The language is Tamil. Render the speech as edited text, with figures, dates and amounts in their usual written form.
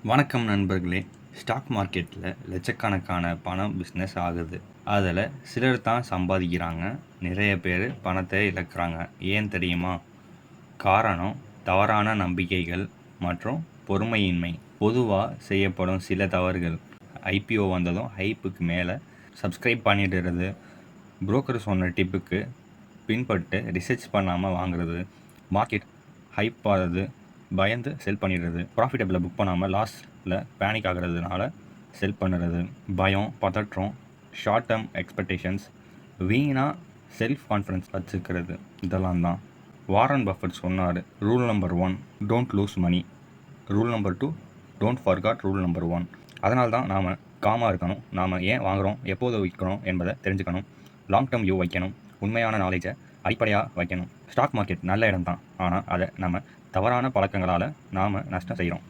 வணக்கம் நண்பர்களே. ஸ்டாக் மார்க்கெட்டில் லட்சக்கணக்கான பணம் பிஸ்னஸ் ஆகுது. அதில் சிலர் தான் சம்பாதிக்கிறாங்க, நிறைய பேர் பணத்தை இழக்கிறாங்க. ஏன் தெரியுமா? காரணம் தவறான நம்பிக்கைகள் மற்றும் பொறுமையின்மை. பொதுவாக செய்யப்படும் சில தவறுகள்: ஐபிஓ வந்ததும் ஹைப்புக்கு மேலே சப்ஸ்கிரைப் பண்ணிடுறது, புரோக்கர் சொன்ன டிப்புக்கு பின்பட்டு ரிசர்ச் பண்ணாமல் வாங்குறது, மார்க்கெட் ஹைப் ஆகிறது பயந்து செல் பண்ணிடுறது, ப்ராஃபிட்டபிளை புக் பண்ணாமல் லாஸில் பேனிக் ஆகிறதுனால செல் பண்ணுறது, பயம், பதற்றம், ஷார்ட் டேர்ம் எக்ஸ்பெக்டேஷன்ஸ், வீணாக செல்ஃப் கான்ஃபிடன்ஸ் வச்சுக்கிறது. இதெல்லாம் தான் வாரன் பஃபெட் சொன்னார். Rule number 1, don't lose money. Rule number 2, don't forget rule number 1. அதனால தான் நாம் காமாக இருக்கணும். நாம் ஏன் வாங்குகிறோம், எப்போது விற்கிறோம் என்பதை தெரிஞ்சுக்கணும். லாங் டேர்ம் வியூ வைக்கணும். உண்மையான நாலேஜை அடிப்படையாக வைக்கணும். ஸ்டாக் மார்க்கெட் நல்ல இடம் தான், ஆனால் அதை நம்ம தவறான பழக்கங்களால் நாம் நஷ்டம் செய்கிறோம்.